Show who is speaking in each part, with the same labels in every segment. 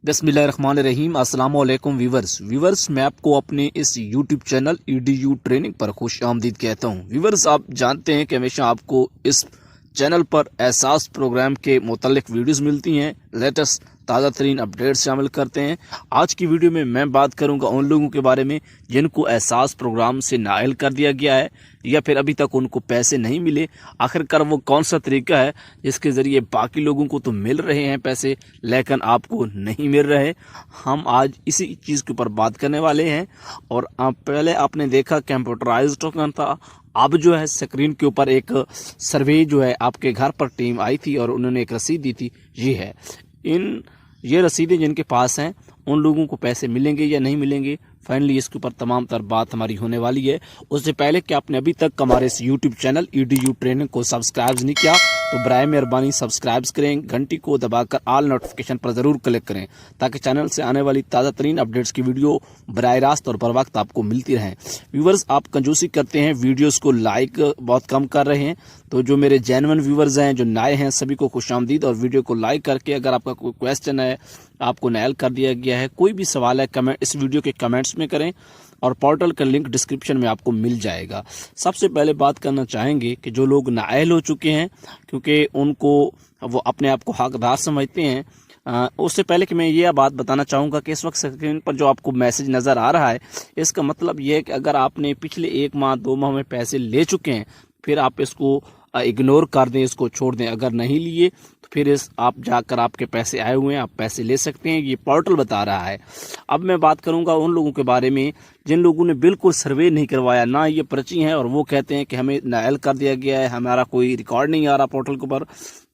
Speaker 1: बिस्मिल्लाहिर्रहमानिर्रहीम। अस्सलाम वालेकुम व्यूवर्स, मैं आपको अपने इस यूट्यूब चैनल EDU ट्रेनिंग पर खुश आमदीद कहता हूँ। व्यूवर्स, आप जानते हैं कि हमेशा आपको इस चैनल पर एहसास प्रोग्राम के मुतालिक वीडियोस मिलती हैं, लेटेस्ट ताज़ा तरीन अपडेट शामिल करते हैं। आज की वीडियो में मैं बात करूंगा उन लोगों के बारे में जिनको एहसास प्रोग्राम से नाअहल कर दिया गया है या फिर अभी तक उनको पैसे नहीं मिले। आखिरकार वो कौन सा तरीका है जिसके ज़रिए बाकी लोगों को तो मिल रहे हैं पैसे लेकिन आपको नहीं मिल रहे। हम आज इसी चीज़ के ऊपर बात करने वाले हैं। और पहले आपने देखा कंप्यूटराइज टोकन था, अब जो है स्क्रीन के ऊपर एक सर्वे जो है आपके घर पर टीम आई थी और उन्होंने एक रसीद दी थी। ये रसीदें जिनके पास हैं उन लोगों को पैसे मिलेंगे या नहीं मिलेंगे, फाइनली इसके ऊपर तमाम तर बात हमारी होने वाली है। उससे पहले कि आपने अभी तक हमारे इस यूट्यूब चैनल EDU ट्रेनिंग को सब्सक्राइब नहीं किया तो बराए मेहरबानी सब्सक्राइब करें, घंटी को दबाकर ऑल नोटिफिकेशन पर ज़रूर क्लिक करें ताकि चैनल से आने वाली ताज़ा तरीन अपडेट्स की वीडियो बराए रास्त और बर वक्त आपको मिलती रहें। व्यूवर्स, आप कंजूसी करते हैं, वीडियोज़ को लाइक बहुत कम कर रहे हैं, तो जो मेरे जेन्युइन व्यूवर्स हैं, जो नए हैं, सभी को खुशामदीद। और वीडियो को लाइक करके अगर आपका कोई क्वेश्चन है, आपको नाअहल कर दिया गया है, कोई भी सवाल है, कमेंट इस वीडियो के कमेंट्स में करें और पोर्टल का लिंक डिस्क्रिप्शन में आपको मिल जाएगा। सबसे पहले बात करना चाहेंगे कि जो लोग नाअहल हो चुके हैं, क्योंकि उनको वो अपने आप को हकदार समझते हैं, उससे पहले कि मैं ये बात बताना चाहूँगा कि इस वक्त स्क्रीन पर जो आपको मैसेज नज़र आ रहा है, इसका मतलब ये है कि अगर आपने पिछले 1 माह 2 माह में पैसे ले चुके हैं, फिर आप इसको इग्नोर कर दें, इसको छोड़ दें। अगर नहीं लिए तो फिर आप जाकर आपके पैसे आए हुए हैं, आप पैसे ले सकते हैं, ये पोर्टल बता रहा है। अब मैं बात करूंगा उन लोगों के बारे में जिन लोगों ने बिल्कुल सर्वे नहीं करवाया, ना ये पर्ची हैं, और वो कहते हैं कि हमें नाअहल कर दिया गया है, हमारा कोई रिकॉर्ड नहीं आ रहा पोर्टल के ऊपर।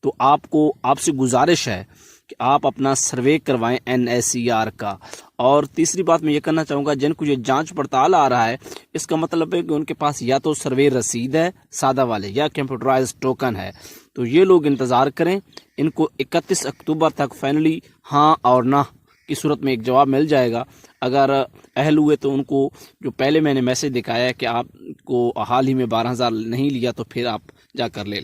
Speaker 1: तो आपसे गुजारिश है कि आप अपना सर्वे करवाएं NSER का। और तीसरी बात मैं ये करना चाहूँगा, जिनको ये जांच पड़ताल आ रहा है, इसका मतलब है कि उनके पास या तो सर्वे रसीद है सादा वाले या कंप्यूटराइज टोकन है, तो ये लोग इंतज़ार करें। इनको 31 अक्टूबर तक फाइनली हाँ और ना की सूरत में एक जवाब मिल जाएगा। अगर अहल हुए तो उनको जो पहले मैंने मैसेज दिखाया है कि आपको हाल ही में 12,000 नहीं लिया तो फिर आप जाकर ले लें।